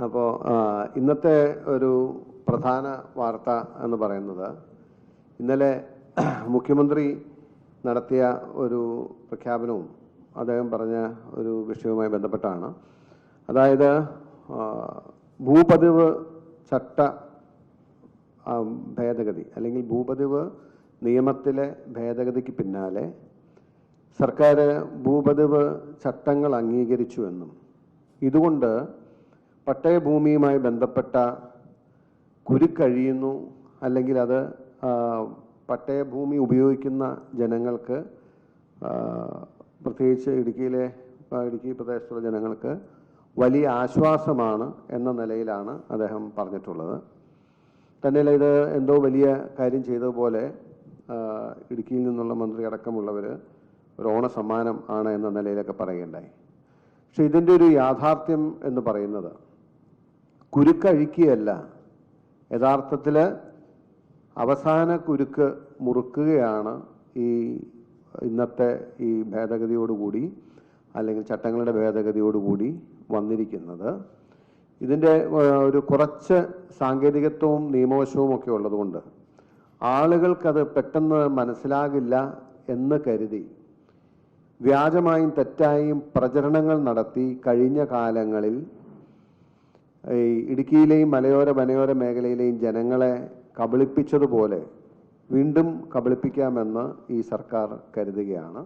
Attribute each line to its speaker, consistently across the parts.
Speaker 1: അപ്പോൾ ഇന്നത്തെ ഒരു പ്രധാന വാർത്ത എന്ന് പറയുന്നത് ഇന്നലെ മുഖ്യമന്ത്രി നടത്തിയ ഒരു പ്രഖ്യാപനവും അദ്ദേഹം പറഞ്ഞ ഒരു വിഷയവുമായി ബന്ധപ്പെട്ടാണ്. അതായത് ഭൂപതിവ് ചട്ട ഭേദഗതി അല്ലെങ്കിൽ ഭൂപതിവ് നിയമത്തിലെ ഭേദഗതിക്ക് പിന്നാലെ സർക്കാർ ഭൂപതിവ് ചട്ടങ്ങൾ അംഗീകരിച്ചുവെന്നും ഇതുകൊണ്ട് പട്ടയഭൂമിയുമായി ബന്ധപ്പെട്ട കുരുക്കഴിയുന്നു അല്ലെങ്കിൽ അത് പട്ടയഭൂമി ഉപയോഗിക്കുന്ന ജനങ്ങൾക്ക് പ്രത്യേകിച്ച് ഇടുക്കി പ്രദേശത്തുള്ള ജനങ്ങൾക്ക് വലിയ ആശ്വാസമാണ് എന്ന നിലയിലാണ് അദ്ദേഹം പറഞ്ഞിട്ടുള്ളത്. തന്നെയല്ല ഇത് എന്തോ വലിയ കാര്യം ചെയ്തതുപോലെ ഇടുക്കിയിൽ നിന്നുള്ള മന്ത്രി അടക്കമുള്ളവർ ഒരു ഓണസമ്മാനം ആണ് എന്ന നിലയിലൊക്കെ പറയുകയുണ്ടായി. പക്ഷെ ഇതിൻ്റെ ഒരു യാഥാർത്ഥ്യം എന്ന് പറയുന്നത് കുരുക്കഴിക്കുകയല്ല, യഥാർത്ഥത്തിൽ അവസാന കുരുക്ക് മുറുക്കുകയാണ് ഈ ഇന്നത്തെ ഈ ഭേദഗതിയോടുകൂടി അല്ലെങ്കിൽ ചട്ടങ്ങളുടെ ഭേദഗതിയോടുകൂടി വന്നിരിക്കുന്നത്. ഇതിൻ്റെ ഒരു കുറച്ച് സാങ്കേതികത്വവും നിയമവശവും ഒക്കെ ഉള്ളതുകൊണ്ട് ആളുകൾക്കത് പെട്ടെന്ന് മനസ്സിലാകില്ല എന്ന് കരുതി വ്യാജമായും തെറ്റായും പ്രചരണങ്ങൾ നടത്തി കഴിഞ്ഞ കാലങ്ങളിൽ ഈ ഇടുക്കിയിലെയും മലയോര വനയോര മേഖലയിലെയും ജനങ്ങളെ കബളിപ്പിച്ചതുപോലെ വീണ്ടും കബളിപ്പിക്കാമെന്ന് ഈ സർക്കാർ കരുതുകയാണ്.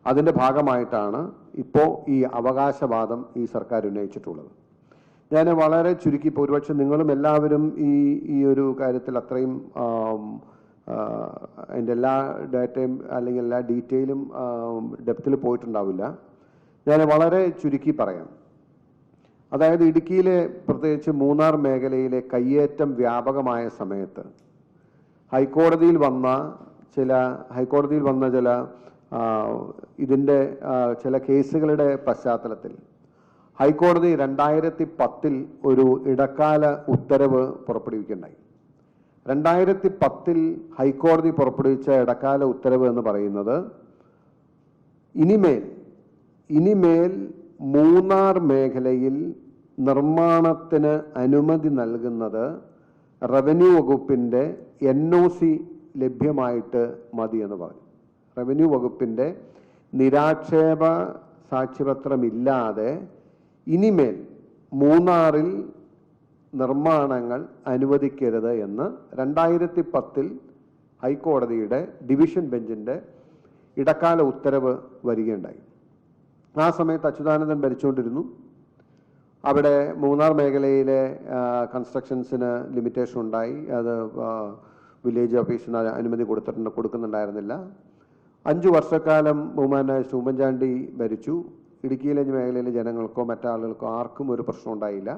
Speaker 1: അതിൻ്റെ ഭാഗമായിട്ടാണ് ഇപ്പോൾ ഈ അവകാശവാദം ഈ സർക്കാർ ഉന്നയിച്ചിട്ടുള്ളത്. ഞാൻ വളരെ ചുരുക്കി, ഒരുപക്ഷെ നിങ്ങളും എല്ലാവരും ഈ ഒരു കാര്യത്തിൽ അത്രയും അതിൻ്റെ എല്ലാ ഡാറ്റയും അല്ലെങ്കിൽ എല്ലാ ഡീറ്റെയിലും ഡെപ്തിൽ പോയിട്ടുണ്ടാവില്ല. ഞാൻ വളരെ ചുരുക്കി പറയാം. അതായത് ഇടുക്കിയിലെ പ്രത്യേകിച്ച് മൂന്നാർ മേഖലയിലെ കയ്യേറ്റം വ്യാപകമായ സമയത്ത് ഹൈക്കോടതിയിൽ വന്ന ചില ഇതിൻ്റെ ചില കേസുകളുടെ പശ്ചാത്തലത്തിൽ ഹൈക്കോടതി 2010 ഒരു ഇടക്കാല ഉത്തരവ് പുറപ്പെടുവിക്കുകയുണ്ടായി. 2010 ഹൈക്കോടതി പുറപ്പെടുവിച്ച ഇടക്കാല ഉത്തരവ് എന്ന് പറയുന്നത് ഇനിമേൽ മൂന്നാർ മേഖലയിൽ നിർമ്മാണത്തിന് അനുമതി നൽകുന്നത് റവന്യൂ വകുപ്പിൻ്റെ NOC ലഭ്യമായിട്ട് മതി എന്ന് പറഞ്ഞു. റവന്യൂ വകുപ്പിൻ്റെ നിരാക്ഷേപ സാക്ഷ്യപത്രമില്ലാതെ ഇനിമേൽ മൂന്നാറിൽ നിർമ്മാണങ്ങൾ അനുവദിക്കരുത് എന്ന് 2010 ഹൈക്കോടതിയുടെ ഡിവിഷൻ ബെഞ്ചിൻ്റെ ഇടക്കാല ഉത്തരവ് വരികയുണ്ടായി. ആ സമയത്ത് അച്യുതാനന്ദൻ ഭരിച്ചുകൊണ്ടിരുന്നു. അവിടെ മൂന്നാർ മേഖലയിലെ കൺസ്ട്രക്ഷൻസിന് ലിമിറ്റേഷൻ ഉണ്ടായി. അത് വില്ലേജ് ഓഫീസിന് അനുമതി കൊടുക്കുന്നുണ്ടായിരുന്നില്ല. 5 വർഷക്കാലം ബഹുമാനായ ഉമ്മൻചാണ്ടി ഭരിച്ചു. ഇടുക്കിയിലെ മേഖലയിലെ ജനങ്ങൾക്കോ മറ്റാളുകൾക്കോ ആർക്കും ഒരു പ്രശ്നം ഉണ്ടായില്ല.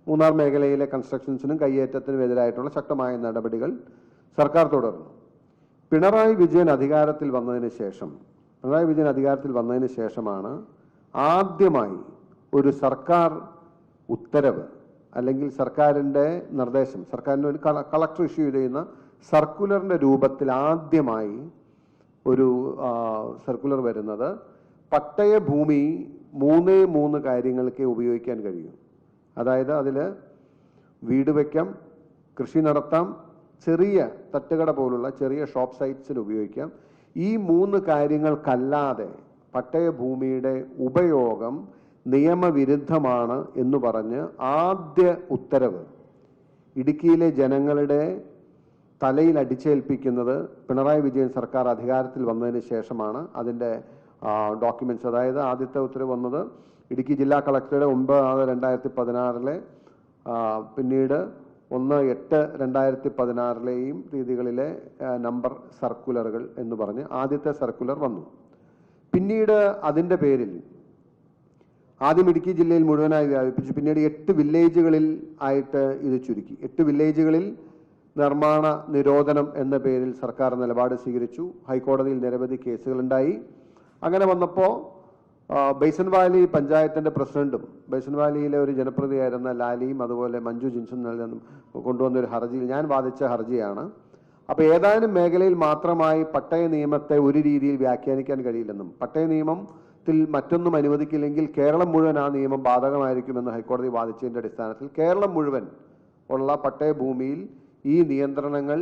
Speaker 1: മൂന്നാർ മേഖലയിലെ കൺസ്ട്രക്ഷൻസിനും കയ്യേറ്റത്തിനും എതിരായിട്ടുള്ള ശക്തമായ നടപടികൾ സർക്കാർ തുടർന്നു. പിണറായി വിജയൻ അധികാരത്തിൽ വന്നതിന് ശേഷമാണ് ആദ്യമായി ഒരു സർക്കാർ ഉത്തരവ് അല്ലെങ്കിൽ സർക്കാരിൻ്റെ നിർദ്ദേശം, സർക്കാരിൻ്റെ ഒരു കളക്ടർ ഇഷ്യൂ ചെയ്യുന്ന സർക്കുലറിൻ്റെ രൂപത്തിൽ ആദ്യമായി ഒരു സർക്കുലർ വരുന്നത്. പട്ടയഭൂമി 3 കാര്യങ്ങൾക്ക് ഉപയോഗിക്കാൻ കഴിയും. അതായത് അതിൽ വീട് വയ്ക്കാം, കൃഷി നടത്താം, ചെറിയ തട്ടുകട പോലുള്ള ചെറിയ ഷോപ്പ് സൈറ്റ്സിൽ ഉപയോഗിക്കാം. ഈ 3 കാര്യങ്ങൾക്കല്ലാതെ പട്ടയഭൂമിയുടെ ഉപയോഗം നിയമവിരുദ്ധമാണ് എന്ന് പറഞ്ഞ് ആദ്യ ഉത്തരവ് ഇടുക്കിയിലെ ജനങ്ങളുടെ തലയിൽ അടിച്ചേൽപ്പിക്കുന്നത് പിണറായി വിജയൻ സർക്കാർ അധികാരത്തിൽ വന്നതിന് ശേഷമാണ്. അതിൻ്റെ ഡോക്യുമെന്റ്സ്, അതായത് ആദ്യത്തെ ഉത്തരവ് വന്നത് ഇടുക്കി ജില്ലാ കളക്ടറുടെ 9/2016 പിന്നീട് 1/8/2016 തീയതികളിലെ നമ്പർ സർക്കുലറുകൾ എന്ന് പറഞ്ഞ് ആദ്യത്തെ സർക്കുലർ വന്നു. പിന്നീട് അതിൻ്റെ പേരിൽ ആദ്യം ഇടുക്കി ജില്ലയിൽ മുഴുവനായി വ്യാപിപ്പിച്ചു. പിന്നീട് 8 വില്ലേജുകളിൽ ആയിട്ട് ഇത് ചുരുക്കി. 8 വില്ലേജുകളിൽ നിർമ്മാണ നിരോധനം എന്ന പേരിൽ സർക്കാർ നിലപാട് സ്വീകരിച്ചു. ഹൈക്കോടതിയിൽ നിരവധി കേസുകളുണ്ടായി. അങ്ങനെ വന്നപ്പോൾ ബേസൻ വാലി പഞ്ചായത്തിൻ്റെ പ്രസിഡന്റും ബേസൻ വാലിയിലെ ഒരു ജനപ്രതിയായിരുന്ന ലാലിയും അതുപോലെ മഞ്ജു ജിൻസും കൊണ്ടുവന്നൊരു ഹർജിയിൽ ഞാൻ വാദിച്ച ഹർജിയാണ്. അപ്പോൾ ഏതാനും മേഖലയിൽ മാത്രമായി പട്ടയ നിയമത്തെ ഒരു രീതിയിൽ വ്യാഖ്യാനിക്കാൻ കഴിയില്ലെന്നും പട്ടയ നിയമം മറ്റൊന്നും അനുവദിക്കില്ലെങ്കിൽ കേരളം മുഴുവൻ ആ നിയമം ബാധകമായിരിക്കുമെന്ന് ഹൈക്കോടതി വാദിച്ചതിൻ്റെ അടിസ്ഥാനത്തിൽ കേരളം മുഴുവൻ ഉള്ള പട്ടയഭൂമിയിൽ ഈ നിയന്ത്രണങ്ങൾ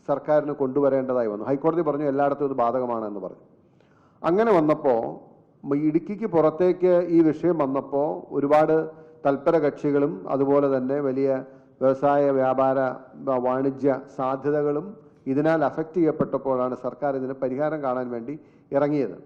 Speaker 1: സർക്കാരിന് കൊണ്ടുവരേണ്ടതായി വന്നു. ഹൈക്കോടതി പറഞ്ഞു എല്ലായിടത്തും ഇത് ബാധകമാണെന്ന് പറഞ്ഞു. അങ്ങനെ വന്നപ്പോൾ ഇടുക്കിക്ക് പുറത്തേക്ക് ഈ വിഷയം വന്നപ്പോൾ ഒരുപാട് തൽപര കക്ഷികളും അതുപോലെ തന്നെ വലിയ വ്യവസായ വ്യാപാര വാണിജ്യ സാധ്യതകളും ഇതിനാൽ അഫക്റ്റ് ചെയ്യപ്പെട്ടപ്പോഴാണ് സർക്കാർ ഇതിന് പരിഹാരം കാണാൻ വേണ്ടി ഇറങ്ങിയത്.